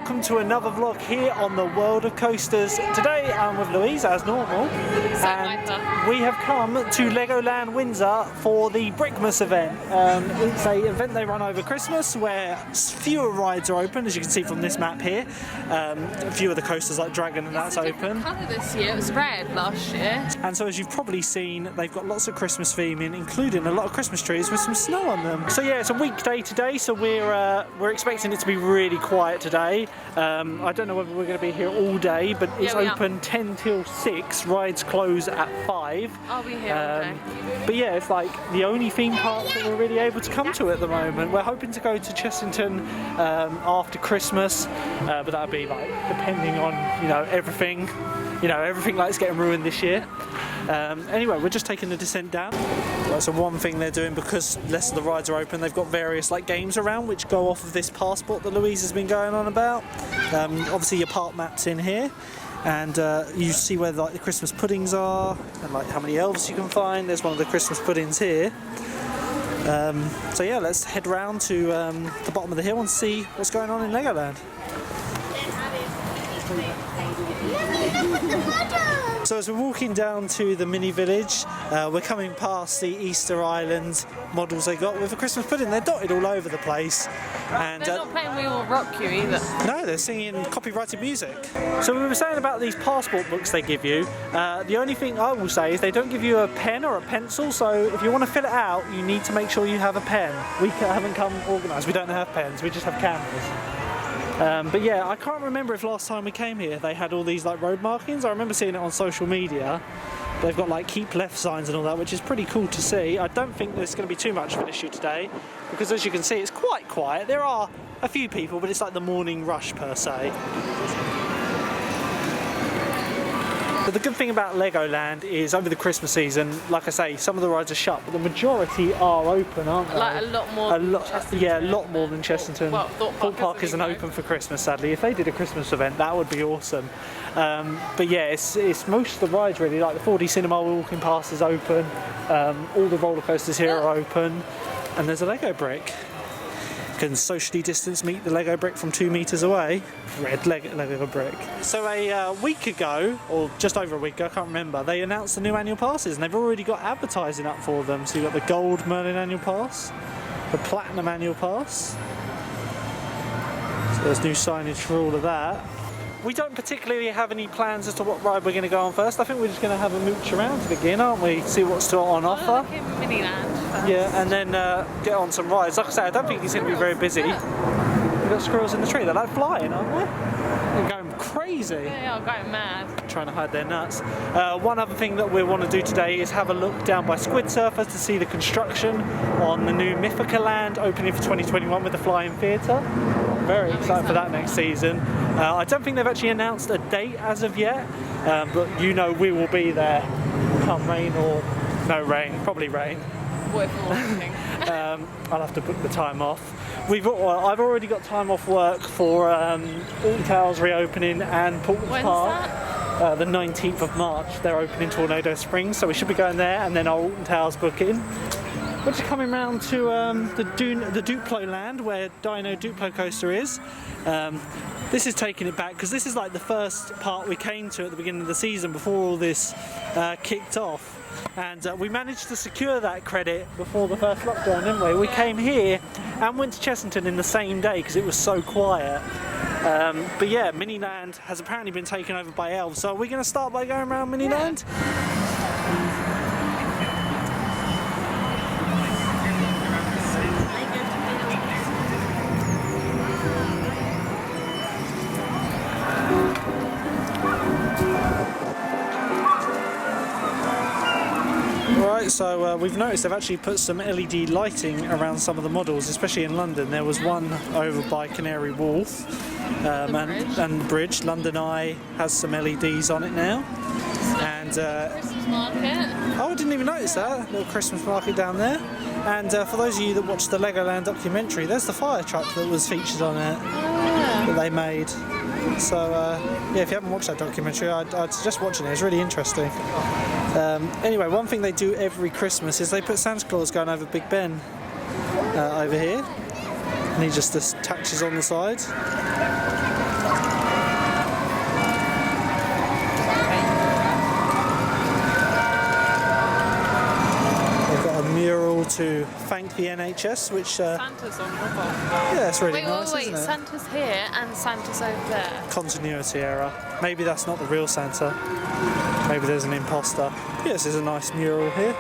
welcome to another vlog here on the World of Coasters. Today I'm with Louise as normal, and we have come to Legoland Windsor for the Brickmas Event. It's an event they run over Christmas where fewer rides are open, as you can see from this map here. A few of the coasters like Dragon and that's open. Colour this year, it was red last year. And so as you've probably seen, they've got lots of Christmas theming, including a lot of Christmas trees with some snow on them. So yeah, it's a weekday today, so we're expecting it to be really quiet today. I don't know whether we're going to be here all day, but it's open 10 till 6. Rides close at 5. I'll be here all day. But yeah, it's like the only theme park that we're really able to come to at the moment. We're hoping to go to Chessington after Christmas, but that'll be like depending on everything. Everything like it's getting ruined this year. Anyway, we're just taking the descent down. Right, so one thing they're doing, because less of the rides are open, they've got various like games around which go off of this passport that Louise has been going on about. Obviously your park map's in here, and you see where like the Christmas puddings are and like how many elves you can find. There's one of the Christmas puddings here. So yeah, let's head round to the bottom of the hill and see what's going on in Legoland. So as we're walking down to the mini village, we're coming past the Easter Island models they got with a Christmas pudding. They're dotted all over the place. And they're not playing We Will Rock You either. No, they're singing copyrighted music. So we were saying about these passport books they give you. The only thing I will say is they don't give you a pen or a pencil, so if you want to fill it out, you need to make sure you have a pen. We haven't come organised, we don't have pens, we just have cameras. But yeah, I can't remember if last time we came here they had all these like road markings. I remember seeing it on social media. They've got like keep left signs and all that, which is pretty cool to see. I don't think there's going to be too much of an issue today, because as you can see it's quite quiet. There are a few people, but it's like the morning rush per se. But the good thing about Legoland is over the Christmas season, like I say, some of the rides are shut, but the majority are open, aren't they? Like a lot more than Chessington. Yeah, a lot more than Chessington. Well, Thorpe Park isn't open for Christmas, sadly. If they did a Christmas event, that would be awesome. But yeah, it's most of the rides really, like the 4D cinema we're walking past is open, all the roller coasters here are open, and there's a Lego brick. Can socially distance meet the Lego brick from 2 meters away. Red Lego brick. So a week ago, or just over a week ago, I can't remember, they announced the new annual passes, and they've already got advertising up for them. So you've got the gold Merlin annual pass, the platinum annual pass. So there's new signage for all of that. We don't particularly have any plans as to what ride we're going to go on first. I think we're just going to have a mooch around to begin, aren't we? See what's on offer. Miniland first. Yeah, and then get on some rides. Like I say, I don't think it's going to be very busy. We've got squirrels in the tree. They're like flying, aren't they? They're going crazy. Yeah, I'm going mad. Trying to hide their nuts. One other thing that we want to do today is have a look down by Squid Surfers to see the construction on the new Mythica land opening for 2021 with the Flying Theatre. Very excited for that next season. I don't think they've actually announced a date as of yet, but we will be there come rain or no rain, probably rain. What if I'm I'll have to book the time off. I've already got time off work for Alton Towers reopening and Portland Park. That? The 19th of March they're opening Tornado Springs, so we should be going there, and then our Alton Towers booking. We're just coming round to the Duplo land where Dino Duplo coaster is. This is taking it back because this is like the first part we came to at the beginning of the season before all this kicked off. And we managed to secure that credit before the first lockdown, didn't we? We came here and went to Chessington in the same day because it was so quiet. But yeah, Miniland has apparently been taken over by elves. So are we going to start by going around Miniland? Right, so we've noticed they've actually put some LED lighting around some of the models, especially in London. There was one over by Canary Wharf and the bridge. London Eye has some LEDs on it now. And Christmas market. Oh, I didn't even notice that. Little Christmas market down there. And for those of you that watched the Legoland documentary, there's the fire truck that was featured on it that they made. So yeah, if you haven't watched that documentary, I'd suggest watching it. It's really interesting. Anyway, one thing they do every Christmas is they put Santa Claus going over Big Ben over here, and he just attaches on the side. to thank the NHS, which Santa's on the bottom. yeah, it's really Wait, nice, wait, isn't it? Santa's here and Santa's over there. Continuity error. Maybe that's not the real Santa. Maybe there's an imposter. Yes, there's a nice mural here.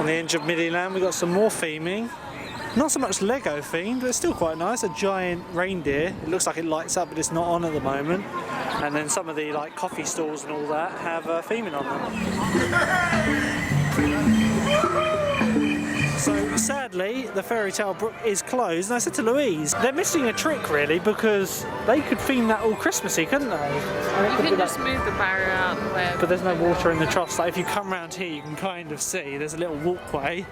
On the edge of Miniland, we've got some more theming. Not so much Lego themed, but it's still quite nice. A giant reindeer. It looks like it lights up, but it's not on at the moment. And then some of the like coffee stalls and all that have theming on them. So sadly, the fairy tale brook is closed. And I said to Louise, they're missing a trick really, because they could theme that all Christmassy, couldn't they? And You can just move the barrier out of the way. but there's no water in the troughs. Like if you come around here, you can kind of see there's a little walkway,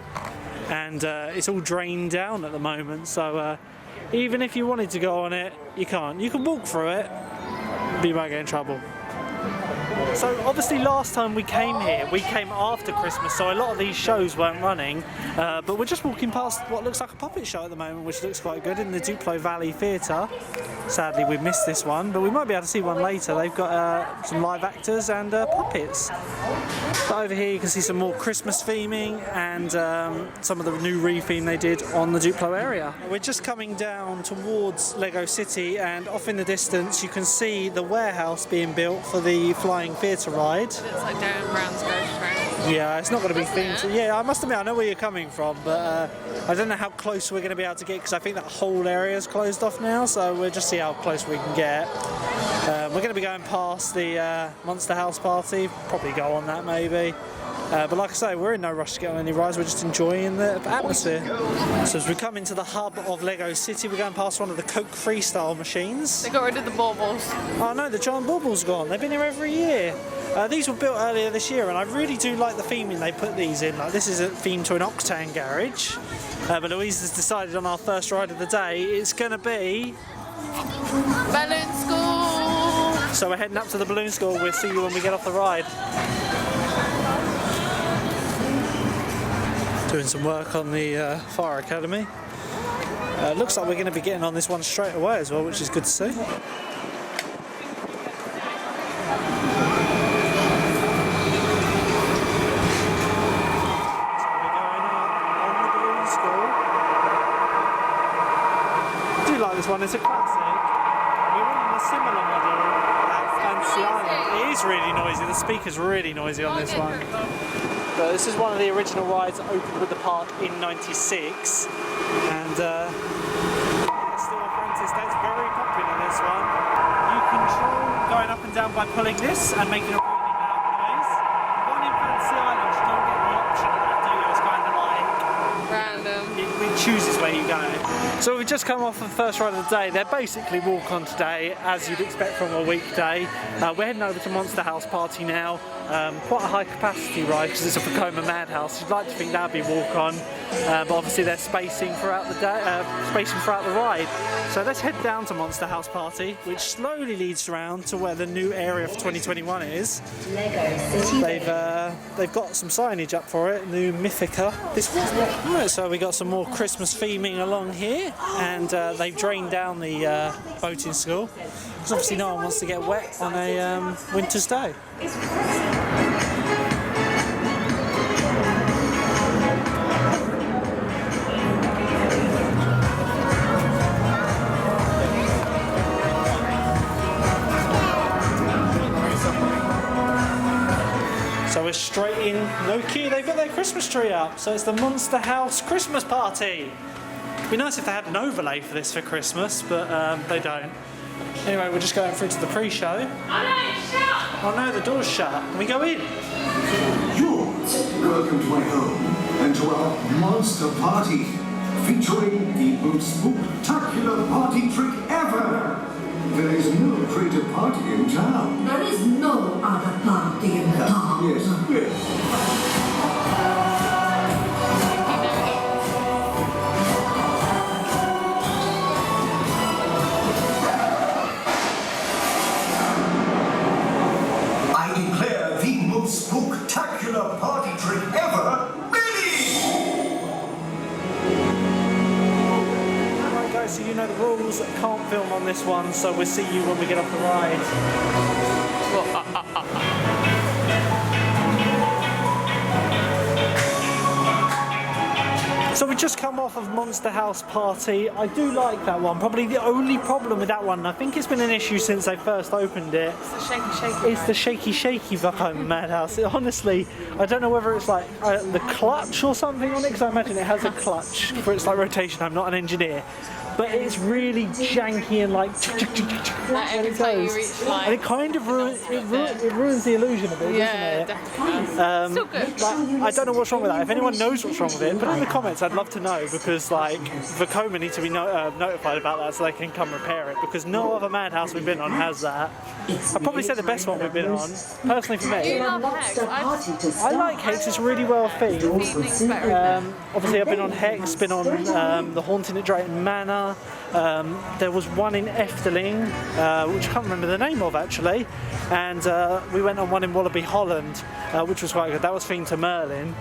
and it's all drained down at the moment. So even if you wanted to go on it, you can't. You can walk through it, but you might get in trouble. So obviously last time we came here, we came after Christmas, so a lot of these shows weren't running, but we're just walking past what looks like a puppet show at the moment, which looks quite good, in the Duplo Valley Theatre. Sadly we've missed this one, but we might be able to see one later. They've got some live actors and puppets. But over here you can see some more Christmas theming and some of the new re-theme they did on the Duplo area. We're just coming down towards Lego City, and off in the distance you can see the warehouse being built for the flying theatre ride. It's like Darren Brown's Ghost Train. Yeah, it's not going to be Isn't themed. it? Yeah, I must admit, I know where you're coming from, but I don't know how close we're going to be able to get, because I think that whole area is closed off now, so we'll just see how close we can get. We're going to be going past the Monster House party, probably go on that maybe. But like I say, we're in no rush to get on any rides, we're just enjoying the atmosphere. So as we come into the hub of Lego City, we're going past one of the Coke Freestyle machines. They got rid of the baubles. Oh no, the giant baubles gone. They've been here every year. These were built earlier this year, and I really do like the theming they put these in. Like, this is a theme to an Octane garage, but Louise has decided on our first ride of the day it's going to be Balloon School! So we're heading up to the balloon school. We'll see you when we get off the ride. Doing some work on the fire academy. Looks like we're going to be getting on this one straight away as well, which is good to see. This one is a classic. We're running a similar model at Fantasy Island. It is really noisy. The speaker's really noisy on this one. But this is one of the original rides that opened with the park in '96, and it's still apprentice. That's very popular. This one. You control going up and down by pulling this and making a really loud noise. The one in Fantasy Island, you don't get the option of that, do you? It's kind of like Random. it chooses where you go. So we've just come off the first ride of the day. They're basically walk on today, as you'd expect from a weekday. We're heading over to Monster House Party now. Quite a high capacity ride because it's a Vekoma Madhouse. You'd like to think that'd be walk on, but obviously they're spacing throughout the day, spacing throughout the ride. So let's head down to Monster House Party, which slowly leads around to where the new area for 2021 is. They've got some signage up for it, new Mythica. Right, so we got some more Christmas theming along here, and they've drained down the boating school because obviously no one wants to get wet on a winter's day. So we're straight in, no queue, they've got their Christmas tree up, so it's the Monster House Christmas Party. It'd be nice if they had an overlay for this for Christmas, but they don't. Anyway, we're just going through to the pre-show. Oh no, the door's shut. Can we go in? Welcome to my home and to our monster party, featuring the most spectacular party trick ever. There is no greater party in town. There is no other party in town. Yes. I declare the most spectacular party trick ever, ready! Alright guys, so you know the rules. Wales. Can't film on this one, so we'll see you when we get off the ride. So we just come off of Monster House Party. I do like that one. Probably the only problem with that one, and I think it's been an issue since they first opened it. It's the shaky. It's the shaky Vacom Madhouse. Honestly, I don't know whether it's like the clutch or something on it, because I imagine it has a clutch for its like rotation. I'm not an engineer. But it's really janky and like Every time you reach like, and it kind of ruins the illusion of it, yeah, doesn't it? definitely. Still good. Like, I don't know what's wrong with that. If anyone knows what's wrong with it, put it in the comments. I'd love to know, because like Vacoma need to be notified about that so they can come repair it, because no other Madhouse we've been on has that. I'd probably say the best one we've been on, personally for me. You love Hex. I like Hex, it's really well themed. Obviously I've been on Hex, been on the Haunting at Drayton Manor. There was one in Efteling, which I can't remember the name of actually, and we went on one in Wallaby Holland, which was quite good. That was themed to Merlin.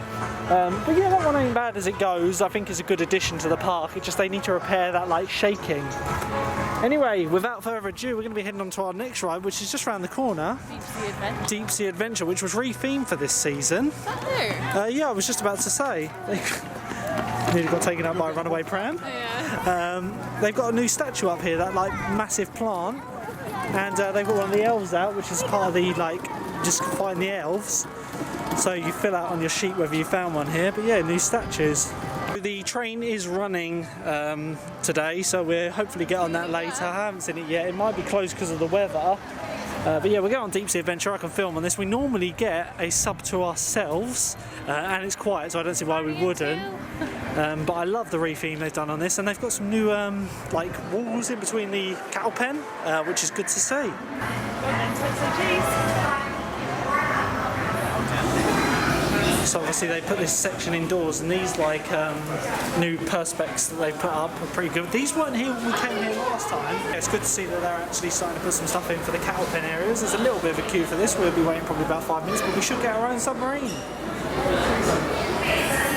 But yeah, that one ain't bad as it goes. I think it's a good addition to the park. It just they need to repair that like shaking. Anyway, without further ado, we're going to be heading on to our next ride, which is just around the corner. Deep Sea Adventure. Deep Sea Adventure, which was re-themed for this season. Is that new? Yeah, I was just about to say. Nearly got taken out by a runaway pram. Yeah. They've got a new statue up here, that like massive plant, and they've got one of the elves out, which is part of the like just find the elves. So you fill out on your sheet whether you found one here. But yeah, new statues. The train is running today, so we'll hopefully get on that later. I haven't seen it yet. It might be closed because of the weather. But yeah, we'll go on Deep Sea Adventure. I can film on this. We normally get a sub to ourselves, and it's quiet, so I don't see why we wouldn't. But I love the re-theme they've done on this, and they've got some new like walls in between the cattle pen, which is good to see. So obviously they put this section indoors, and these like new perspex that they put up are pretty good. These weren't here when we came here last time. Yeah, it's good to see that they're actually starting to put some stuff in for the cattle pen areas. There's a little bit of a queue for this. We'll be waiting probably about 5 minutes, but we should get our own submarine. Can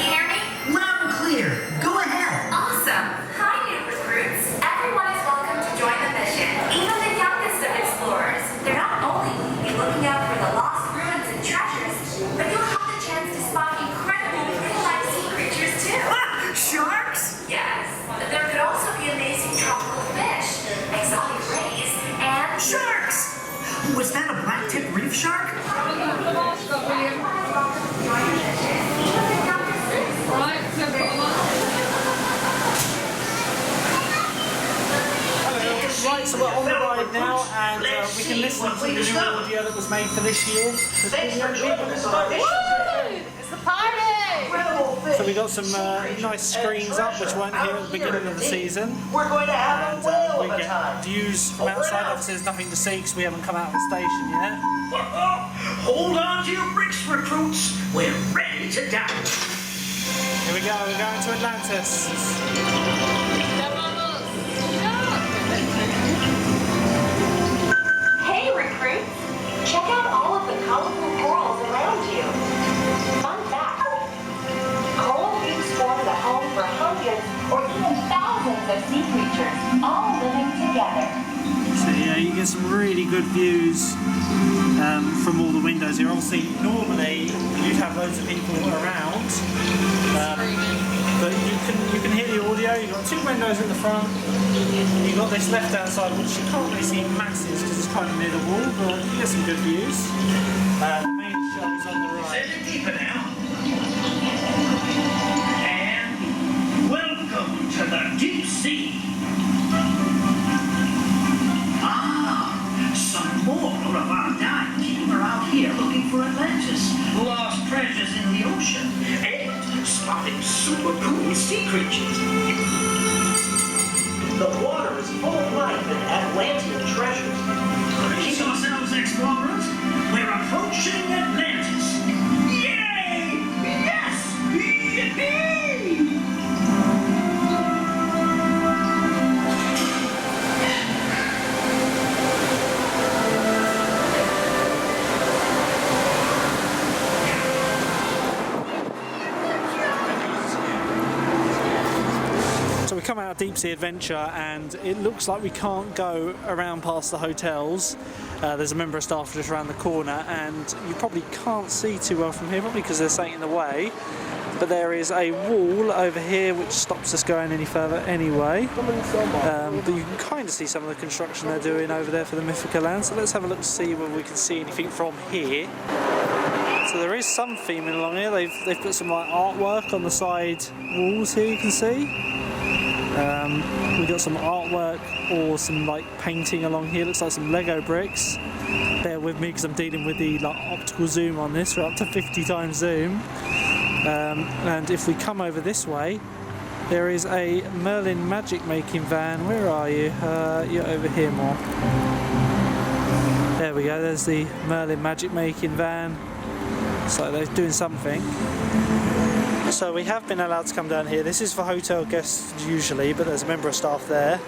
you hear me? Loud and clear. Go ahead. Awesome. Hi, new recruits. Everyone is welcome to join the mission, even the youngest of explorers. They're not only will you be looking out for the lost ruins and treasures, but you'll have the chance to spot incredible real-life sea creatures too. Sharks? Yes. There could also be amazing tropical fish, exotic rays, and Sharks! Was that a black-tipped reef shark? Right, so we're on the ride now, and we can listen to the new audio that was made for this year. Thanks for joining us on this. It's the party! So we got some nice screens up, which weren't here at the beginning of the season. We're going to have a whale We of a get time. views from outside. Obviously, there's nothing to see because we haven't come out of the station yet. Hold on to your bricks, recruits. We're ready to dive. Here we go. We're going to Atlantis. Hey, recruits! Check out all of the colorful corals around you. Fun fact, coral reefs form the home for hundreds or even thousands of sea creatures, all living together. So yeah, you get some really good views from all the windows here. Obviously, normally you'd have loads of people around, but you can hear the audio. You've got 2 windows at the front. You've got this left-hand side, which you can't really see masses because it's kind of near the wall, but you get some good views. The main show is on the right. Send it deeper now. And welcome to the deep sea. Some more of our dive team are out here looking for Atlantis, lost treasures in the ocean, and spotting super cool sea creatures. The water is full of life and Atlantean treasures. Brace yourselves, explorers. We're approaching Atlantis. Yay! Yes! Yippee! So we come out of Deep Sea Adventure and it looks like we can't go around past the hotels. There's a member of staff just around the corner and you probably can't see too well from here, probably because there's something in the way. But there is a wall over here which stops us going any further anyway. But you can kind of see some of the construction they're doing over there for the Mythica land. So let's have a look to see whether we can see anything from here. So there is some theming along here. They've put some like artwork on the side walls here, you can see. We've got some artwork or some like painting along here. Looks like some Lego bricks. Bear with me because I'm dealing with the like optical zoom on this. We're up to 50 times zoom. And if we come over this way, there is a Merlin magic making van. Where are you? You're over here more. There we go, there's the Merlin magic making van. So they're doing something. So we have been allowed to come down here. This is for hotel guests usually, but there's a member of staff there.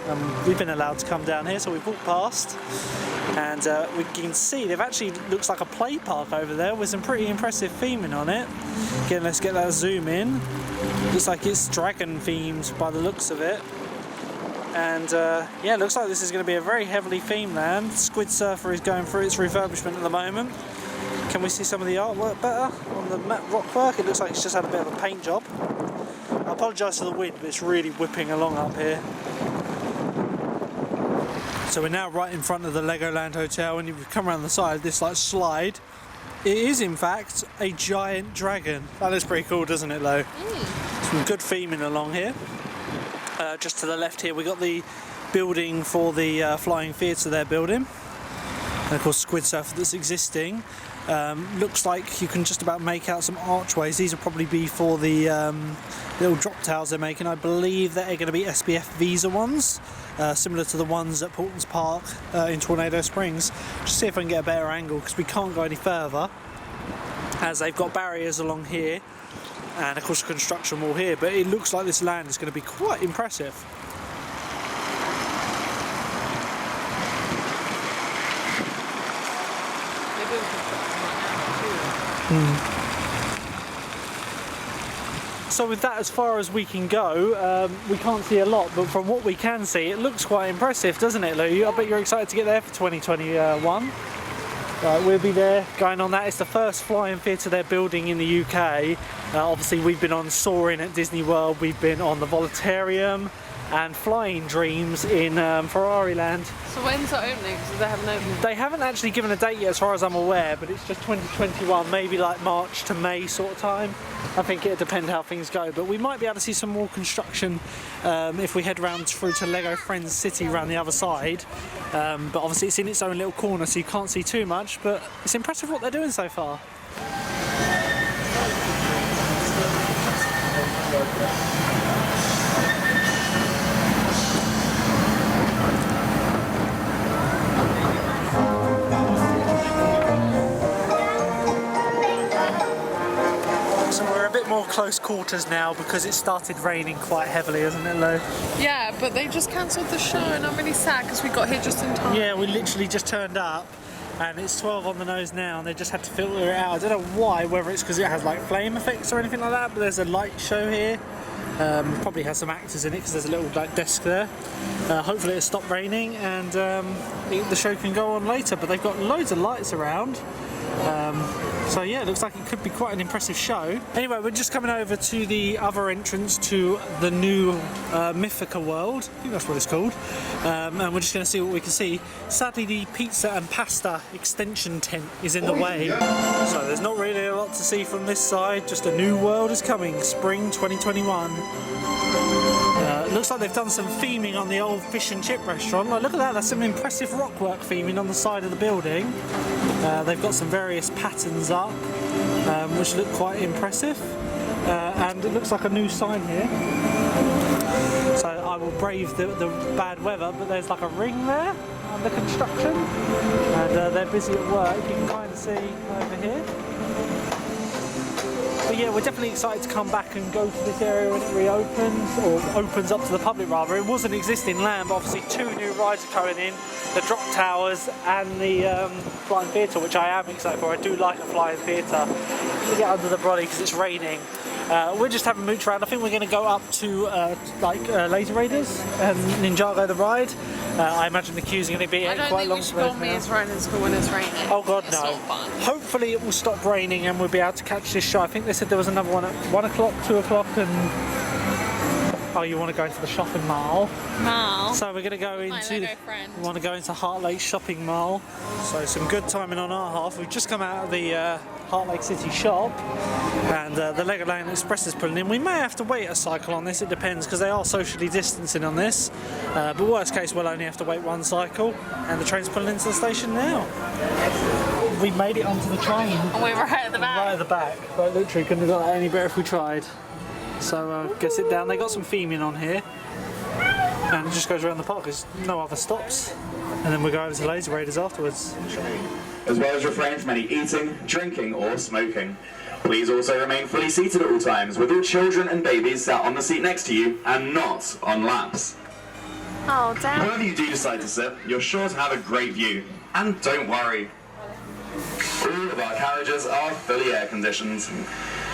We've been allowed to come down here, so we've walked past. And we can see they've actually looks like a play park over there with some pretty impressive theming on it. Again, let's get that zoom in. Looks like it's dragon themed by the looks of it. And yeah, it looks like this is going to be a very heavily themed land. Squid Surfer is going through its refurbishment at the moment. Can we see some of the artwork better on the matte rockwork? It looks like it's just had a bit of a paint job. I apologise for the wind, but it's really whipping along up here. So we're now right in front of the Legoland Hotel, and if you come around the side of this like slide, it is in fact a giant dragon. That looks pretty cool, doesn't it, Lo? Some good theming along here. Just to the left here, we got the building for the flying theatre they're building. And of course, Squid Surfer that's existing. Looks like you can just about make out some archways. These will probably be for the little drop towers they're making. I believe they're going to be SPF Visa ones, similar to the ones at Portland's Park in Tornado Springs. Just see if I can get a better angle because we can't go any further as they've got barriers along here and of course a construction wall here. But it looks like this land is going to be quite impressive. So with that as far as we can go, we can't see a lot, but from what we can see, it looks quite impressive, doesn't it, Lou? I bet you're excited to get there for 2021. We'll be there going on that. It's the first flying theatre they're building in the UK. Obviously we've been on Soaring at Disney World, we've been on the Voletarium and Flying Dreams in Ferrari Land. So when's that opening? Do they have an opening? They haven't actually given a date yet as far as I'm aware, but it's just 2021, maybe like March to May sort of time. I think it'll depend how things go, but we might be able to see some more construction if we head round through to Lego Friends City around the other side. But obviously it's in its own little corner, so you can't see too much, but it's impressive what they're doing so far. More close quarters now because it started raining quite heavily, hasn't it, Lo? Yeah, but they just cancelled the show and I'm really sad because we got here just in time. Yeah, we literally just turned up and it's 12 on the nose now and they just had to filter it out. I don't know why, whether it's because it has like flame effects or anything like that, but there's a light show here. Probably has some actors in it because there's a little like desk there. Hopefully it'll stop raining and the show can go on later, but they've got loads of lights around. So yeah, it looks like it could be quite an impressive show. Anyway, we're just coming over to the other entrance to the new Mythica world. I think that's what it's called. And we're just going to see what we can see. Sadly, the pizza and pasta extension tent is in the way. So there's not really a lot to see from this side. Just a new world is coming, spring 2021. Looks like they've done some theming on the old fish and chip restaurant. Like, look at that, there's some impressive rockwork theming on the side of the building. They've got some various patterns up, which look quite impressive. And it looks like a new sign here. So I will brave the bad weather, but there's like a ring there under construction. And they're busy at work, you can kind of see over here. But yeah, we're definitely excited to come back and go to this area when it reopens, or opens up to the public rather. It was an existing land, but obviously 2 new rides are coming in, the drop towers and the flying theatre, which I am excited for. I do like a flying theatre. Let me get under the brolly because it's raining. We're just having a mooch around. I think we're going to go up to Laser Raiders and Ninjago the ride. I imagine the queue's going to be I don't quite think long we should for go those on now. Mia's Riding School when it's raining. Oh god, It's no. not fun. Hopefully it will stop raining and we'll be able to catch this show. I think they said there was another one at 1 o'clock, 2 o'clock and... Oh, you want to go into the shopping mall? Mall. So we're going to go My into... Lego friend. We want to go into Heart Lake Shopping Mall. So some good timing on our half. We've just come out of the Heart Lake City shop and the Legoland Express is pulling in. We may have to wait a cycle on this, it depends, because they are socially distancing on this. But worst case, we'll only have to wait one cycle and the train's pulling into the station now. We made it onto the train. And we're right at the back. Right at the back. Like, literally couldn't have got that any better if we tried. So get sit down. They got some theming on here. And it just goes around the park. There's no other stops. And then we go over to Laser Raiders afterwards. As well as refrain from any eating, drinking or smoking. Please also remain fully seated at all times, with all children and babies sat on the seat next to you and not on laps. Oh, damn. Wherever you do decide to sit, you're sure to have a great view. And don't worry, all of our carriages are fully air conditioned.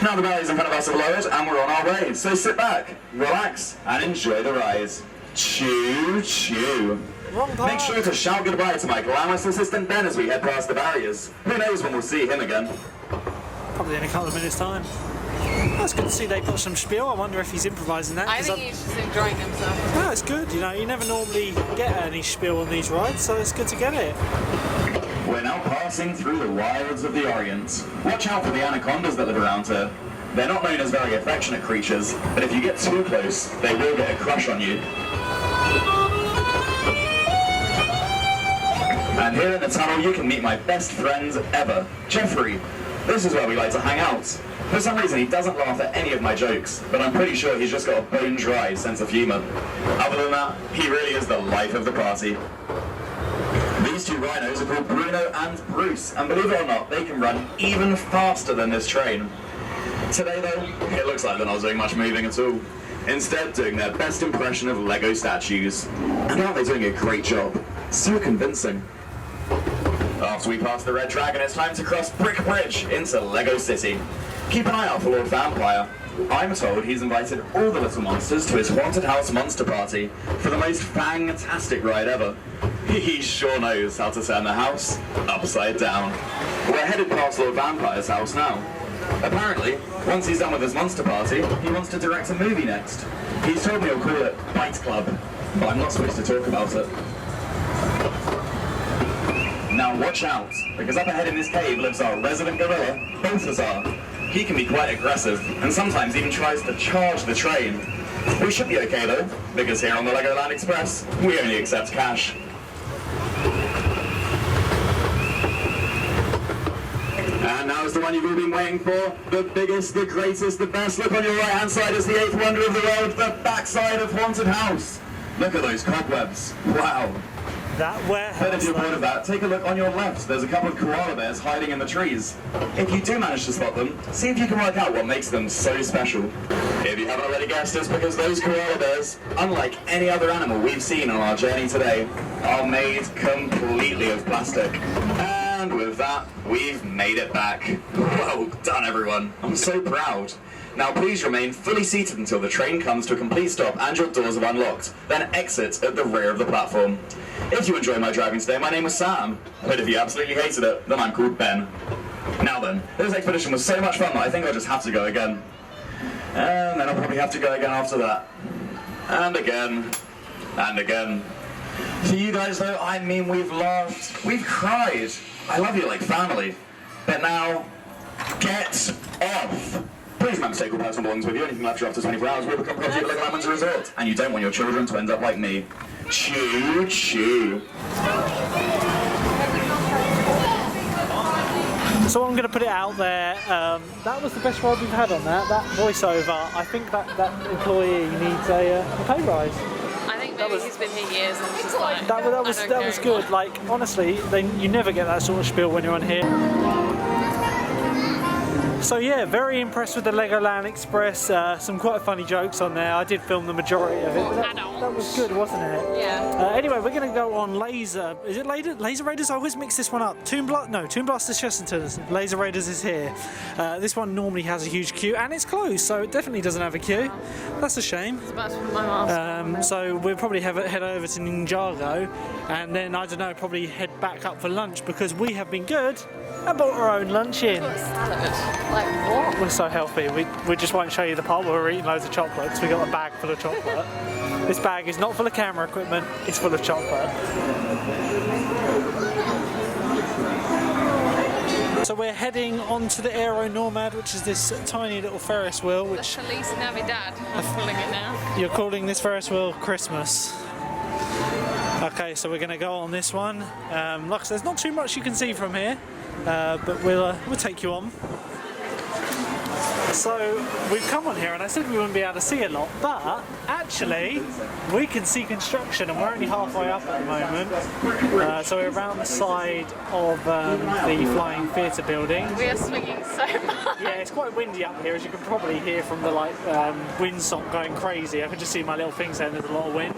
Now the barriers in front of us are lowered and we're on our way, so sit back, relax and enjoy the ride. Choo choo. Make sure to shout goodbye to my glamorous assistant Ben as we head past the barriers. Who knows when we'll see him again. Probably in a couple of minutes' time. That's good to see they put some spiel. I wonder if he's improvising that. I think he's just enjoying himself. No, it's good. You know, you never normally get any spiel on these rides, so it's good to get it. We're now passing through the wilds of the Orient. Watch out for the anacondas that live around here. They're not known as very affectionate creatures, but if you get too close, they will get a crush on you. And here in the tunnel you can meet my best friend ever, Jeffrey. This is where we like to hang out. For some reason he doesn't laugh at any of my jokes, but I'm pretty sure he's just got a bone-dry sense of humour. Other than that, he really is the life of the party. These two rhinos are called Bruno and Bruce, and believe it or not, they can run even faster than this train. Today though, it looks like they're not doing much moving at all. Instead, doing their best impression of Lego statues. And aren't they doing a great job? So convincing. After we pass the Red Dragon, it's time to cross Brick Bridge into Lego City. Keep an eye out for Lord Vampire. I'm told he's invited all the little monsters to his haunted house monster party for the most fantastic ride ever. He sure knows how to turn the house upside down. We're headed past Lord Vampire's house now. Apparently, once he's done with his monster party, he wants to direct a movie next. He's told me he'll call it Bite Club, but I'm not supposed to talk about it. Now watch out, because up ahead in this cave lives our resident gorilla, Balthazar. He can be quite aggressive, and sometimes even tries to charge the train. We should be okay though, because here on the Legoland Express, we only accept cash. And now's the one you've all been waiting for. The biggest, the greatest, the best. Look on your right hand side is the 8th wonder of the world, the backside of Haunted House. Look at those cobwebs. Wow. That warehouse. But if you're bored of that, take a look on your left. There's a couple of koala bears hiding in the trees. If you do manage to spot them, see if you can work out what makes them so special. If you haven't already guessed, it's because those koala bears, unlike any other animal we've seen on our journey today, are made completely of plastic. And with that, we've made it back. Well done, everyone. I'm so proud. Now please remain fully seated until the train comes to a complete stop and your doors have unlocked. Then exit at the rear of the platform. If you enjoyed my driving today, my name was Sam. But if you absolutely hated it, then I'm called Ben. Now then, this expedition was so much fun that I think I'll just have to go again. And then I'll probably have to go again after that. And again. And again. For you guys though, I mean, we've laughed, we've cried. I love you like family. But now, get off. Please remember to take all personal belongings with you. Anything left you after 24 hours will become property at Legoland Windsor Resort. And you don't want your children to end up like me. Choo choo. So I'm going to put it out there, that was the best ride we've had on that voiceover. I think that employee needs a pay rise. I think maybe he's been here years and it's just like, That was good. Like, honestly, you never get that sort of spiel when you're on here. So yeah, very impressed with the Legoland Express. Some quite funny jokes on there. I did film the majority of it. But that was good, wasn't it? Yeah. Anyway, we're going to go on Laser. Is it Laser Raiders? I always mix this one up. Toon Blasters Chesterton's. Laser Raiders is here. This one normally has a huge queue, and it's closed, so it definitely doesn't have a queue. That's a shame. I was about to put my mask on. So we'll probably head over to Ninjago, and then I don't know, probably head back up for lunch because we have been good and bought our own lunch in. Salad. Like what? We're so healthy. We just won't show you the part where we're eating loads of chocolate because we got a bag full of chocolate. This bag is not full of camera equipment, it's full of chocolate. So we're heading onto the Aero Nomad, which is this tiny little Ferris wheel. Which The Feliz Navidad, I'm calling it now. you're calling this Ferris wheel Christmas. Okay, so we're going to go on this one. Like I said, there's not too much you can see from here, but we'll take you on. So we've come on here and I said we wouldn't be able to see a lot, but actually we can see construction and we're only halfway up at the moment. So we're around the side of the Flying Theatre building. We are swinging so much. Yeah, it's quite windy up here, as you can probably hear from the windsong going crazy. I can just see my little thing saying there's a lot of wind.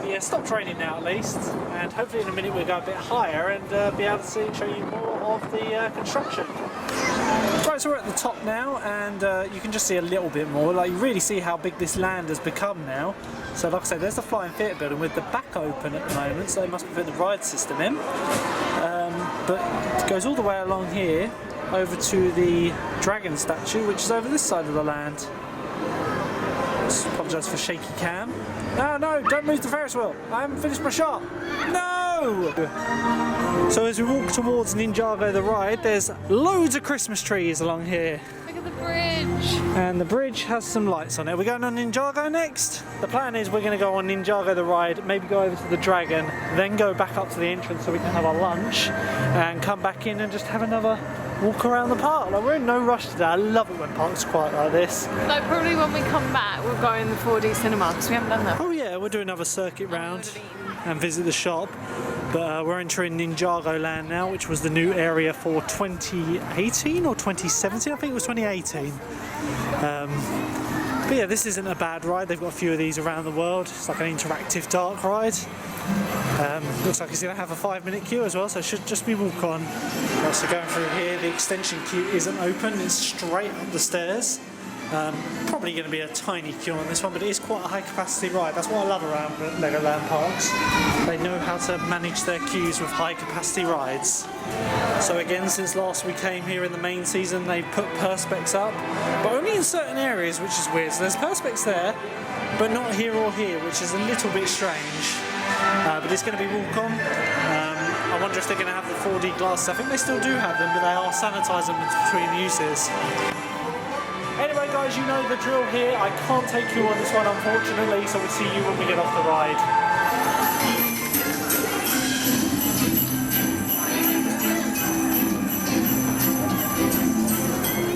Yeah, stop training now at least, and hopefully in a minute we'll go a bit higher and be able to show you more of the construction. Right, so we're at the top now, and you can just see a little bit more. Like, you really see how big this land has become now. So like I said, there's the Flying Theatre building with the back open at the moment, so they must have put the ride system in. But it goes all the way along here over to the dragon statue, which is over this side of the land. Apologise for shaky cam. No, don't move the Ferris wheel. I haven't finished my shot. No! So as we walk towards Ninjago the ride, there's loads of Christmas trees along here. Look at the bridge. And the bridge has some lights on it. We're going on Ninjago next. The plan is we're going to go on Ninjago the ride, maybe go over to the dragon, then go back up to the entrance so we can have our lunch, and come back in and just have another walk around the park. Like, we're in no rush today. I love it when parks are quiet like this. So probably when we come back, we'll go in the 4D cinema because we haven't done that. Oh yeah, we'll do another circuit round and visit the shop. But we're entering Ninjago Land now, which was the new area for 2018 or 2017. I think it was 2018. But yeah, this isn't a bad ride. They've got a few of these around the world. It's like an interactive dark ride. Looks like it's going to have a 5-minute queue as well, so it should just be walk on. So going through here, the extension queue isn't open, it's straight up the stairs. Probably going to be a tiny queue on this one, but it is quite a high capacity ride. That's what I love around Legoland parks. They know how to manage their queues with high capacity rides. So again, since last we came here in the main season, they put perspex up, but only in certain areas, which is weird. So there's perspex there, but not here or here, which is a little bit strange. But it's going to be walk on. I wonder if they're going to have the 4D glasses. I think they still do have them, but they are sanitising them between uses. Anyway guys, you know the drill here. I can't take you on this one unfortunately, so we'll see you when we get off the ride.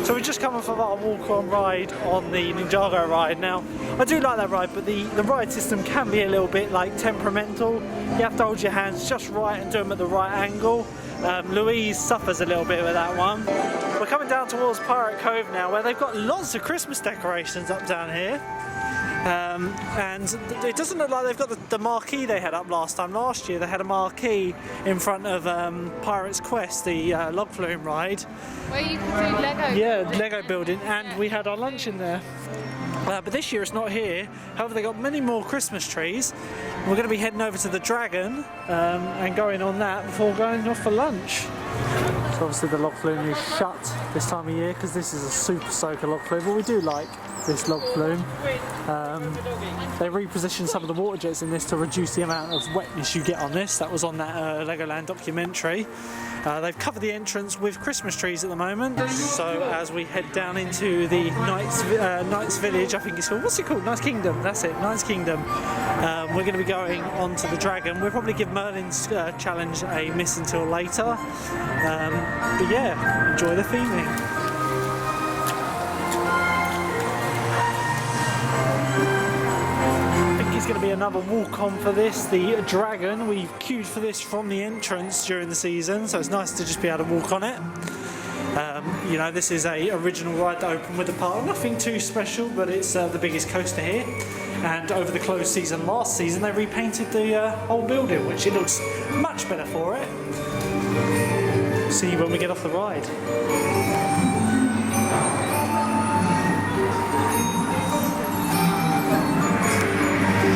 So we've just come off of our walk-on ride on the Ninjago ride. Now, I do like that ride, but the ride system can be a little bit like temperamental. You have to hold your hands just right and do them at the right angle. Louise suffers a little bit with that one. We're coming down towards Pirate Cove now, where they've got lots of Christmas decorations up down here. And it doesn't look like they've got the marquee they had up last time. Last year they had a marquee in front of Pirate's Quest, the log flume ride. Where you can do Lego. Yeah, Lego building, and we had our lunch in there. But this year it's not here. However, they got many more Christmas trees. We're going to be heading over to the Dragon and going on that before going off for lunch. So obviously the log flume is shut this time of year because this is a super soaker log flume, but we do like this log flume. They repositioned some of the water jets in this to reduce the amount of wetness you get on this. That was on that Legoland documentary. They've covered the entrance with Christmas trees at the moment. So as we head down into the Knights Village, I think it's called, what's it called? Knights Kingdom, that's it, Knights Kingdom. We're going to be going on to the Dragon. We'll probably give Merlin's challenge a miss until later. But yeah, enjoy the theming. It's going to be another walk-on for this, the Dragon. We've queued for this from the entrance during the season, so it's nice to just be able to walk on it. You know, this is a original ride that opened with the park. Nothing too special, but it's the biggest coaster here. And over the closed season last season, they repainted the whole building, which it looks much better for it. See you when we get off the ride.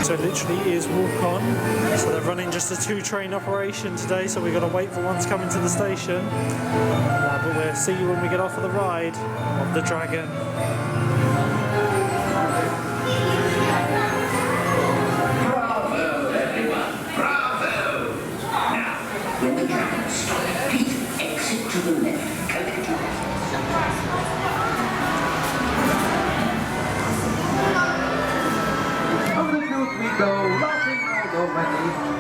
So it literally is walk on. So they're running just a 2-train operation today, so we've got to wait for one to come into the station. But we'll see you when we get off of the ride of the Dragon. Bravo, everyone! Bravo! Now, when the Dragon stops, please exit to the left. Take it to the left. Over the field we go, laughing all the way.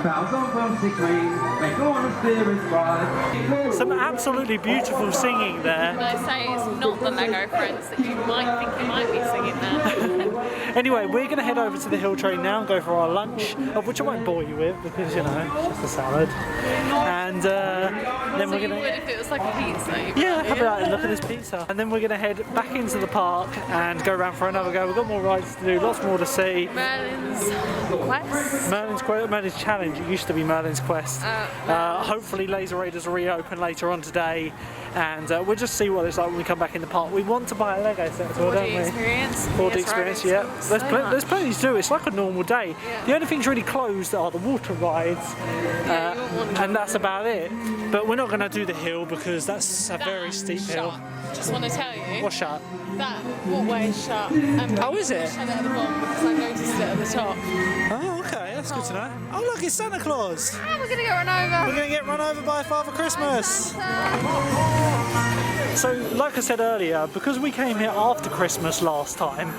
Bows on from 6 ways, they go on a Ferris ride. Some absolutely beautiful singing there. I say it's not the Lego friends that you might think you might be singing there. Anyway, we're going to head over to the hill train now and go for our lunch, of which I won't bore you with because, you know, it's just a salad. And then So we're you going would to... if it was like a pizza. Yeah, have a look at this pizza. And then we're going to head back into the park and go around for another go. We've got more rides to do, lots more to see. Merlin's Quest. Merlin's Challenge. It used to be Merlin's Quest. Hopefully Laser Raiders will reopen later on today, and we'll just see what it's like when we come back in the park. We want to buy a Lego set as well, don't we? 4D experience. 4D experience, yeah. There's plenty to do. It's like a normal day. Yeah. The only things really closed are the water rides, and that's about it. But we're not going to do the hill because that's a very steep hill. Just want to tell you. What's shut? That walkway is shut. And Oh, is it? Shut at the bottom because I noticed it at the top. Oh, okay, that's good to know. Oh, look, it's Santa Claus. And we're gonna get run over. We're going to get run over by Father Christmas. So, like I said earlier, because we came here after Christmas last time,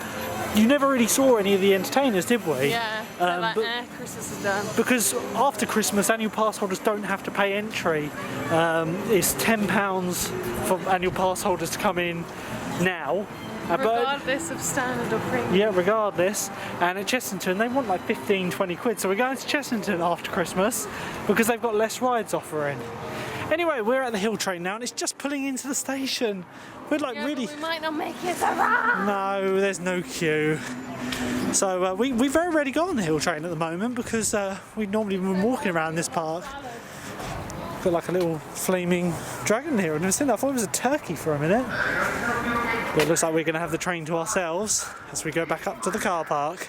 you never really saw any of the entertainers, did we? Yeah. but- Christmas is done. Because after Christmas, annual pass holders don't have to pay entry. It's £10 for annual pass holders to come in now. Regardless of standard or premium. Yeah, regardless. And at Chessington, they want like 15-20 quid. So we're going to Chessington after Christmas because they've got less rides offering. Anyway, we're at the hill train now and it's just pulling into the station. We're like really... But we might not make it around. No, there's no queue. So we very rarely go on the hill train at the moment because we've normally been walking around this park. Got like a little flaming dragon here. I've never seen that. I thought it was a turkey for a minute. But it looks like we're going to have the train to ourselves as we go back up to the car park.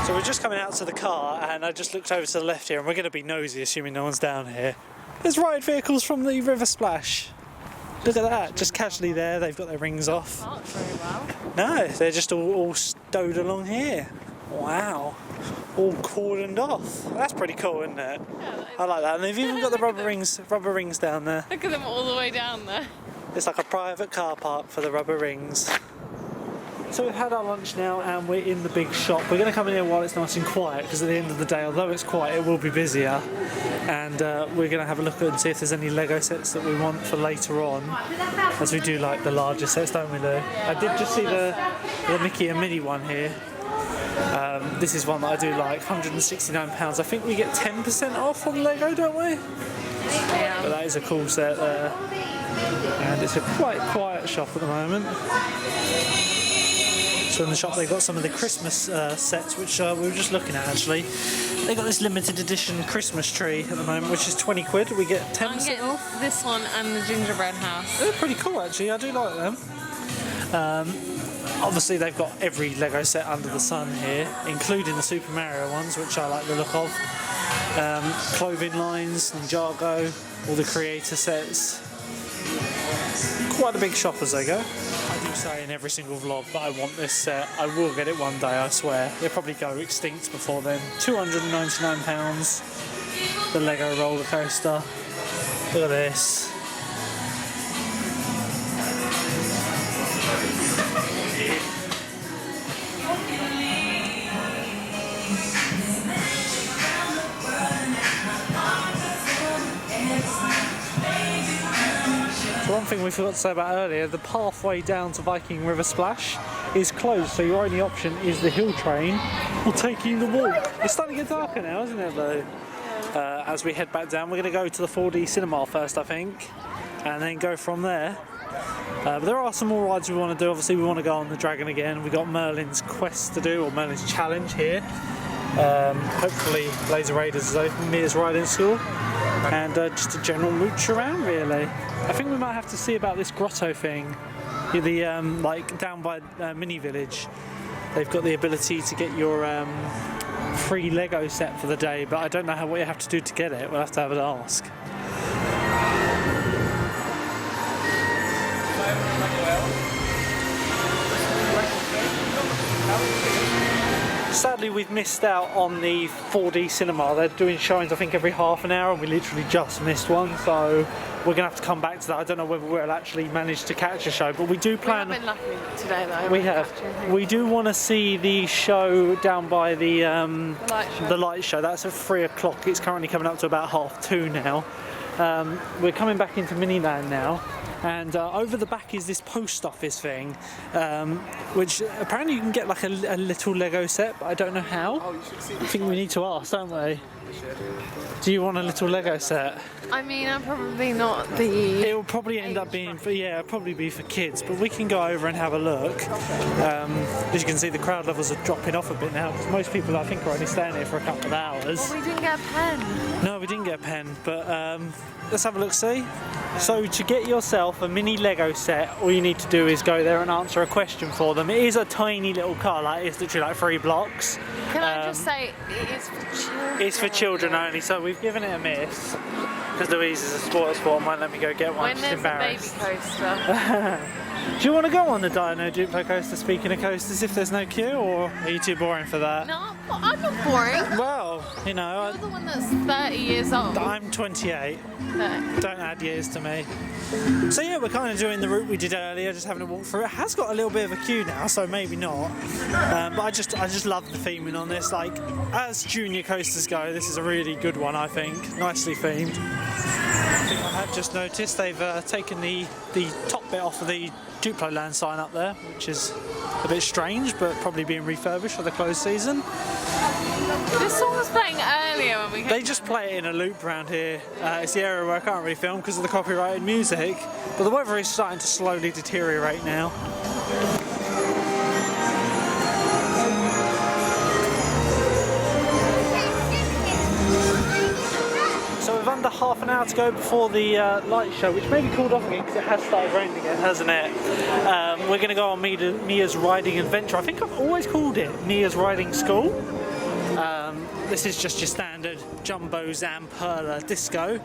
So we're just coming out to the car and I just looked over to the left here and we're going to be nosy assuming no one's down here. There's ride vehicles from the River Splash. Look at that, just casually there, they've got their rings off. Not very well. No, they're just all stowed along here. Wow, all cordoned off. That's pretty cool, isn't it? Yeah, I like that, and they've even got the rubber rings down there. Look at them all the way down there. It's like a private car park for the rubber rings. So we've had our lunch now and we're in the big shop. We're going to come in here while it's nice and quiet because at the end of the day, although it's quiet, it will be busier. And we're going to have a look and see if there's any Lego sets that we want for later on. As we do like the larger sets, don't we, Lou? I did just see the Mickey and Minnie one here. This is one that I do like, £169. I think we get 10% off on Lego, don't we? Yeah. But that is a cool set there. And it's a quite quiet shop at the moment. So in the shop they've got some of the Christmas sets which we were just looking at actually. They've got this limited edition Christmas tree at the moment which is 20 quid. We get 10% off. This one and the gingerbread house. They're pretty cool actually, I do like them. Obviously they've got every Lego set under the sun here, including the Super Mario ones which I like the look of. Clothing lines, Ninjago, all the creator sets. Quite a big shop as they go. I do say in every single vlog that I want this set. I will get it one day, I swear. They'll probably go extinct before then. £299. The Lego roller coaster. Look at this. One thing we forgot to say about earlier, the pathway down to Viking River Splash is closed, so your only option is the hill train or taking the walk. It's starting to get darker now, isn't it though? As we head back down, we're going to go to the 4D cinema first, I think, and then go from there. But there are some more rides we want to do. Obviously we want to go on the Dragon again. We've got Merlin's Quest to do, or Merlin's Challenge here. Hopefully Laser Raiders is open, Mia's Riding School, and just a general mooch around really. I think we might have to see about this grotto thing. The like down by Mini Village, they've got the ability to get your free Lego set for the day, but I don't know what you have to do to get it. We'll have to have an ask. Sadly, we've missed out on the 4D cinema. They're doing showings, I think, every half an hour, and we literally just missed one, so we're going to have to come back to that. I don't know whether we'll actually manage to catch a show, but we do plan... We have been lucky today, though. We have. We do want to see the show down by the light show. That's at 3 o'clock. It's currently coming up to about 2:30 now. We're coming back into Miniland now. And over the back is this post office thing, which apparently you can get like a little Lego set, but I don't know how. I think we need to ask, don't we? Do you want a little Lego set? I mean, I'm probably not the... It will probably end up being for, yeah, it'll probably be for kids, but we can go over and have a look. As you can see, the crowd levels are dropping off a bit now, because most people, I think, are only staying here for a couple of hours. Well, we didn't get a pen. No, we didn't get a pen, but let's have a look, see? So to get yourself a mini Lego set, all you need to do is go there and answer a question for them. It is a tiny little car, like it's literally like 3 blocks. Can I just say, it is for children? It's for children only, so we've given it a miss. Because Louise is a sport and won't let me go get one. When She's there's embarrassed. a baby coaster. Do you want to go on the Dino Duplo coaster, speaking of coasters, if there's no queue, or are you too boring for that? No, I'm not boring. Well, you know... You're the one that's 30 years old. I'm 28. No. Don't add years to me. So yeah, we're kind of doing the route we did earlier, just having a walk through. It has got a little bit of a queue now, so maybe not. But I just love the theming on this. Like, as junior coasters go, this is a really good one, I think. Nicely themed. I think I have just noticed they've taken the top bit off of the Duplo Land sign up there, which is a bit strange, but probably being refurbished for the closed season. This song was playing earlier when we came. They just play it in a loop around here. It's the area where I can't really film because of the copyrighted music, but the weather is starting to slowly deteriorate now. So we've under half an hour to go before the light show, which may be called off again because it has started raining again, hasn't it? We're going to go on Mia's Riding Adventure. I think I've always called it Mia's Riding School. This is just your standard Jumbo Zamperla disco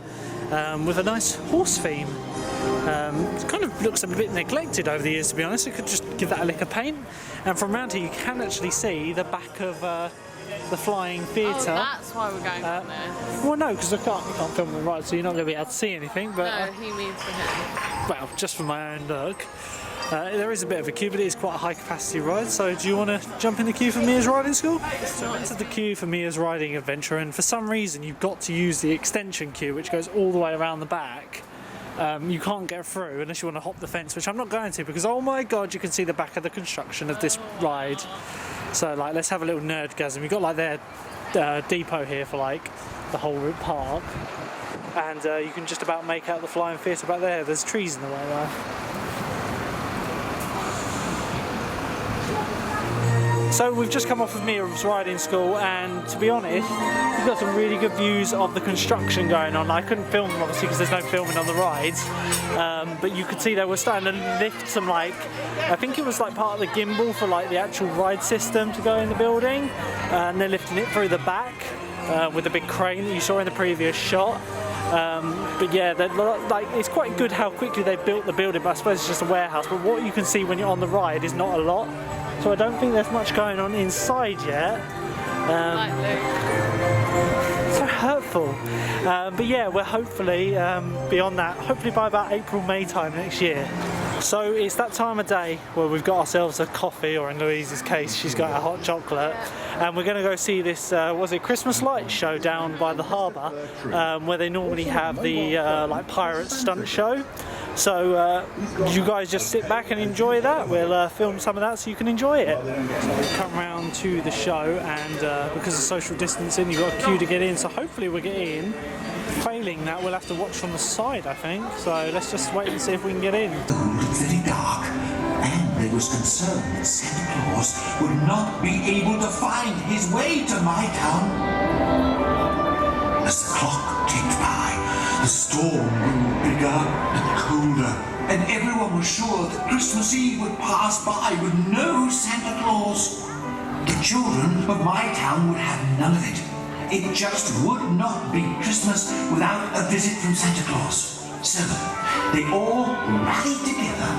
with a nice horse theme. It kind of looks a bit neglected over the years, to be honest. We could just give that a lick of paint. And from around here you can actually see the back of the Flying Theatre. Oh, that's why we're going from there. Well, no, because we can't film the ride, so you're not going to be able to see anything. But no, he means for him. Well, just for my own look. There is a bit of a queue, but it is quite a high capacity ride, so do you want to jump in the queue for Mia's Riding School? So I entered the queue for Mia's Riding Adventure, and for some reason you've got to use the extension queue, which goes all the way around the back. You can't get through unless you want to hop the fence, which I'm not going to, because oh my god, you can see the back of the construction of this ride. So like, let's have a little nerdgasm. You've got like their depot here for like the whole route park, and you can just about make out the Flying Theatre back there. There's trees in the way though. So we've just come off of Mia's Riding School, and to be honest, we've got some really good views of the construction going on. I couldn't film them obviously because there's no filming on the rides, but you could see they were starting to lift some, like, I think it was like part of the gimbal for like the actual ride system to go in the building, and they're lifting it through the back with a big crane that you saw in the previous shot. But yeah, like, it's quite good how quickly they built the building, but I suppose it's just a warehouse. But what you can see when you're on the ride is not a lot. So I don't think there's much going on inside yet. So hurtful. But yeah, we're hopefully beyond that, hopefully by about April, May time next year. So it's that time of day where we've got ourselves a coffee, or in Louise's case, she's got a hot chocolate. And we're going to go see this, Christmas light show down by the harbour, where they normally have the like pirate stunt show. So you guys just sit back and enjoy that. We'll film some of that so you can enjoy it. Come round to the show, and because of social distancing, you've got a queue to get in. So hopefully we'll get in. Failing that, we'll have to watch from the side, I think. So let's just wait and see if we can get in. It looked very dark, and there was concern that Santa Claus would not be able to find his way to my town. As the clock ticked by, the storm grew bigger and colder, and everyone was sure that Christmas Eve would pass by with no Santa Claus. The children of my town would have none of it. It just would not be Christmas without a visit from Santa Claus. So they all rallied together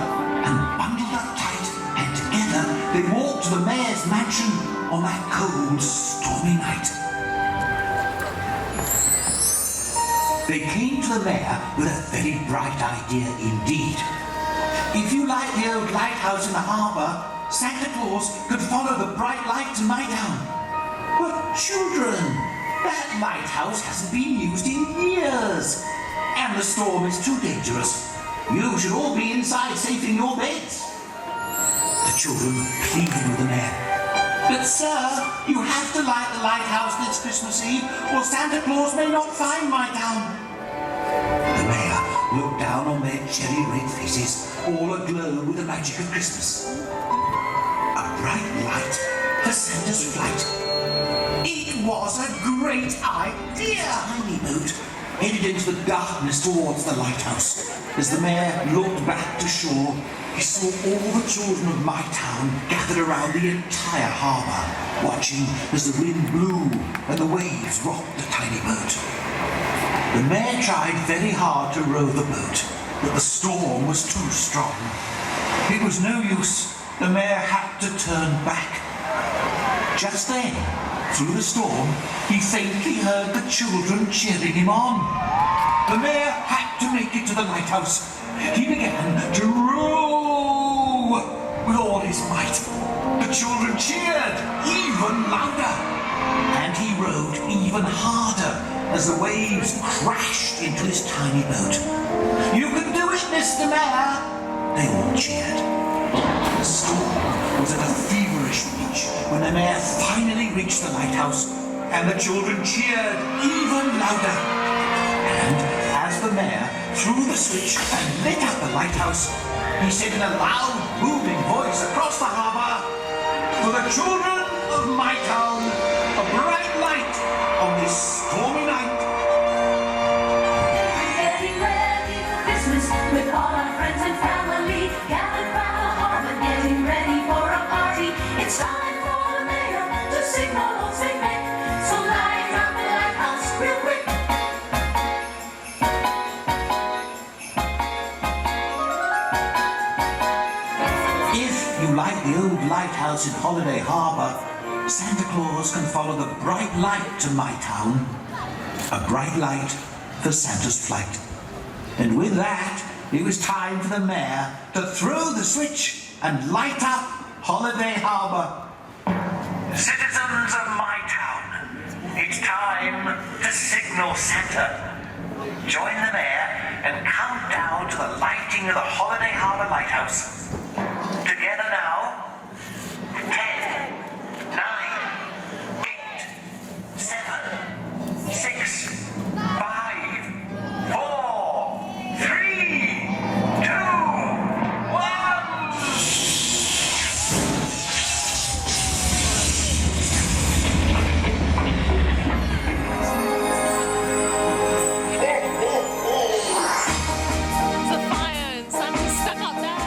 and bundled up tight, and together they walked to the mayor's mansion on that cold, stormy night. They came to the mayor with a very bright idea indeed. If you like the old lighthouse in the harbour, Santa Claus could follow the bright light to my town. But children, that lighthouse hasn't been used in years, and the storm is too dangerous. You should all be inside safe in your beds. The children pleaded with the mayor. But sir, you have to light the lighthouse this Christmas Eve, or Santa Claus may not find my town. The mayor looked down on their cherry red faces, all aglow with the magic of Christmas. A bright light for Santa's flight. It was a great idea! Tiny boat headed into the darkness towards the lighthouse. As the mayor looked back to shore, he saw all the children of my town gathered around the entire harbour, watching as the wind blew and the waves rocked the tiny boat. The mayor tried very hard to row the boat, but the storm was too strong. It was no use. The mayor had to turn back. Just then, through the storm, he faintly heard the children cheering him on. The mayor had to make it to the lighthouse. He began to row with all his might. The children cheered even louder, and he rowed even harder as the waves crashed into his tiny boat. You can do it, Mr. Mayor! They all cheered. The storm was at a feverish pitch when the mayor finally reached the lighthouse, and the children cheered even louder. And as the mayor threw the switch and lit up the lighthouse, he said in a loud, booming voice across the harbour, "For the children of my town, a bright light on this stormy night." Getting ready for Christmas with all our friends and family, gathered round the harbor, getting ready for a party. It's time for the mayor to signal or say make, so light up the lighthouse real quick. If you like the old lighthouse in Holiday Harbour, Santa Claus can follow the bright light to my town. A bright light for Santa's flight. And with that, it was time for the mayor to throw the switch and light up Holiday Harbour. Citizens of my town, it's time to signal Santa. Join the mayor and count down to the lighting of the Holiday Harbour Lighthouse. Together now. 10, 9, 8, 7, 6, 5, 4, 3, 2, 1. There's a fire and Santa's stuck up there.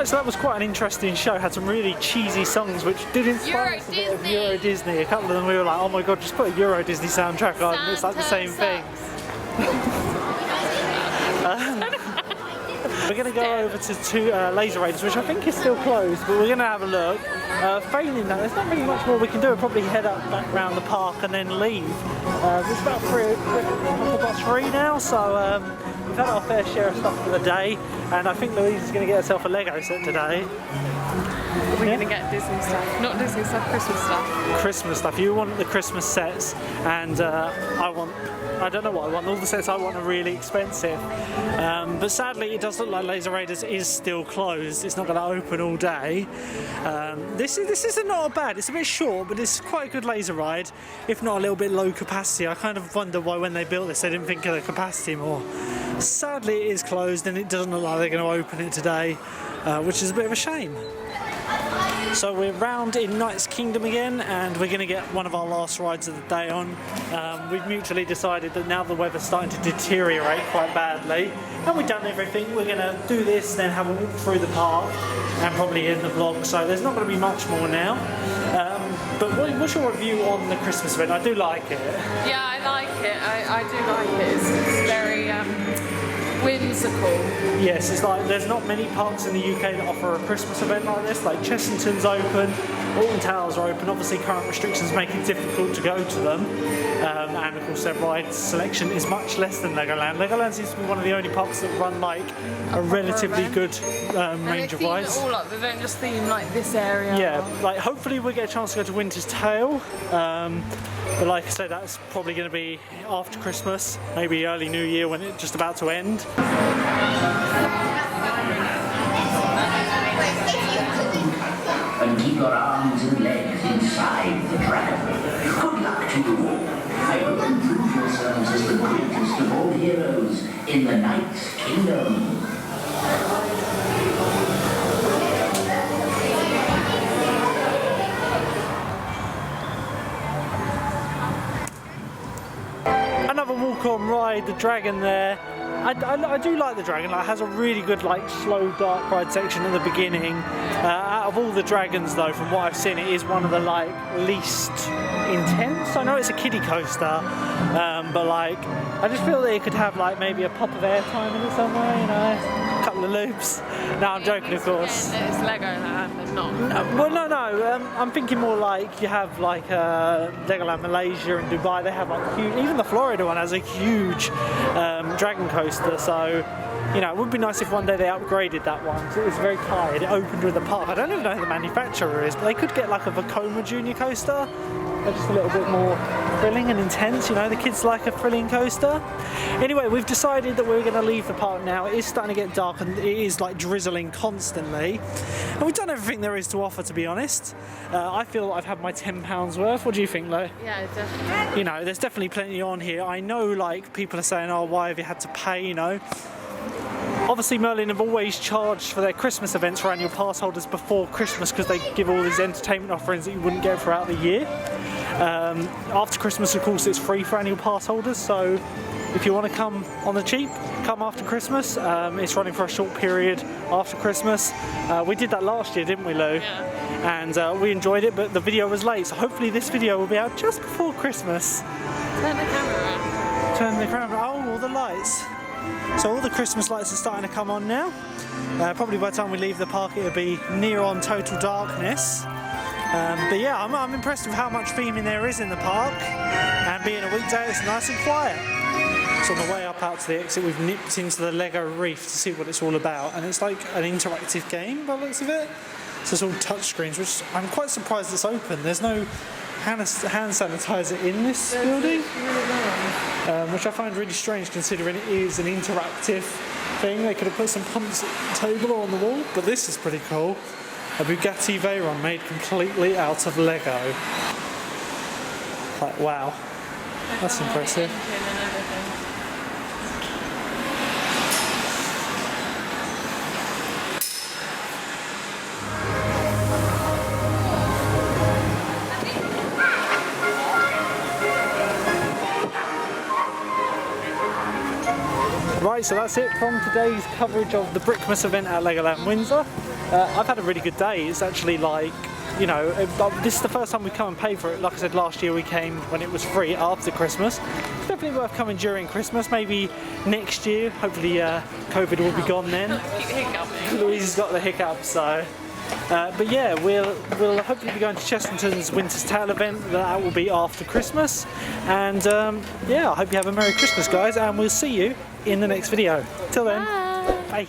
Right, so that was quite an interesting show. Had some really cheesy songs which did inspire us a bit of Euro Disney. A couple of them we were like, oh my god, just put a Euro Disney soundtrack on. It's like the same thing. We're going to go over to Laser Raiders, which I think is still closed, but we're going to have a look. Failing that, there's not really much more we can do. We'll probably head up back around the park and then leave. It's about 3 now, so we've had our fair share of stuff for the day, and I think Louise is going to get herself a Lego set today. We're going to get Disney stuff, not Disney stuff, Christmas stuff. Christmas stuff. You want the Christmas sets, and I don't know what I want. All the sets I want are really expensive. But sadly, it does look like Laser Raiders is still closed. It's not going to open all day. This is not bad. It's a bit short, but it's quite a good laser ride, if not a little bit low capacity. I kind of wonder why when they built this, they didn't think of the capacity more. Sadly, it is closed, and it doesn't look like they're going to open it today, which is a bit of a shame. So we're round in Knight's Kingdom again, and we're going to get one of our last rides of the day on. We've mutually decided that now the weather's starting to deteriorate quite badly, and we've done everything. We're going to do this, then have a walk through the park, and probably end the vlog. So there's not going to be much more now. But what's your review on the Christmas event? I do like it. Yeah, I like it. I do like it. It's very whimsical. Yes, it's like there's not many parks in the UK that offer a Christmas event like this. Like Chessington's open, Alton Towers are open. Obviously, current restrictions make it difficult to go to them. And of course, their ride selection is much less than Legoland. Legoland seems to be one of the only parks that run like a relatively good range of rides. All up. They don't just theme like this area. Yeah, like hopefully we'll get a chance to go to Winter's Tale. But like I said, that's probably going to be after Christmas, maybe early New Year when it's just about to end. And keep your arms and legs inside the dragon. Good luck to you all. I hope you prove yourselves as the greatest of all heroes in the Knight's Kingdom. Another walk-on ride, the Dragon there. I do like the Dragon. Like, it has a really good like slow dark ride section at the beginning. Out of all the Dragons though, from what I've seen, it is one of the like least intense. I know it's a kiddie coaster, but like I just feel that it could have like maybe a pop of airtime in it somewhere, you know, a couple of loops. No, I'm joking, of course. It's Legoland and not. No. I'm thinking more like you have like Legoland Malaysia and Dubai. They have like huge. Even the Florida one has a huge dragon coaster. So you know, it would be nice if one day they upgraded that one. It was very tired. It opened with a park. I don't even know who the manufacturer is, but they could get like a Vekoma Junior coaster. They're just a little bit more thrilling and intense, you know, the kids like a thrilling coaster. Anyway, we've decided that we're going to leave the park now. It is starting to get dark and it is like drizzling constantly. And we've done everything there is to offer, to be honest. I feel I've had my £10 worth. What do you think, Lo? Yeah, definitely. You know, there's definitely plenty on here. I know like people are saying, oh, why have you had to pay, you know? Obviously, Merlin have always charged for their Christmas events for annual pass holders before Christmas because they give all these entertainment offerings that you wouldn't get throughout the year. After Christmas, of course, it's free for annual pass holders, so if you want to come on the cheap, come after Christmas. It's running for a short period after Christmas. We did that last year, didn't we, Lou? Yeah. And we enjoyed it, but the video was late, so hopefully this video will be out just before Christmas. Turn the camera around. Turn the camera, oh, all the lights. So all the Christmas lights are starting to come on now. Probably by the time we leave the park it'll be near on total darkness. But yeah, I'm impressed with how much theming there is in the park. And being a weekday, it's nice and quiet. So on the way up out to the exit, we've nipped into the Lego Reef to see what it's all about. And it's like an interactive game by the looks of it. So it's all touch screens, which I'm quite surprised it's open. There's no hand sanitizer in this building, which I find really strange considering it is an interactive thing. They could have put some pumps at the table or on the wall, but this is pretty cool. A Bugatti Veyron made completely out of Lego. Like, wow, that's impressive. Right, so that's it from today's coverage of the Brickmas event at Legoland Windsor. I've had a really good day. It's actually like, you know, this is the first time we come and pay for it. Like I said, last year we came when it was free after Christmas. It's definitely worth coming during Christmas, maybe next year. Hopefully COVID will be gone then. Louise has got the hiccup, so. But yeah, we'll hopefully be going to Chessington's Winter's Tale event. That will be after Christmas. And yeah, I hope you have a Merry Christmas, guys, and we'll see you in the next video. Till then, bye.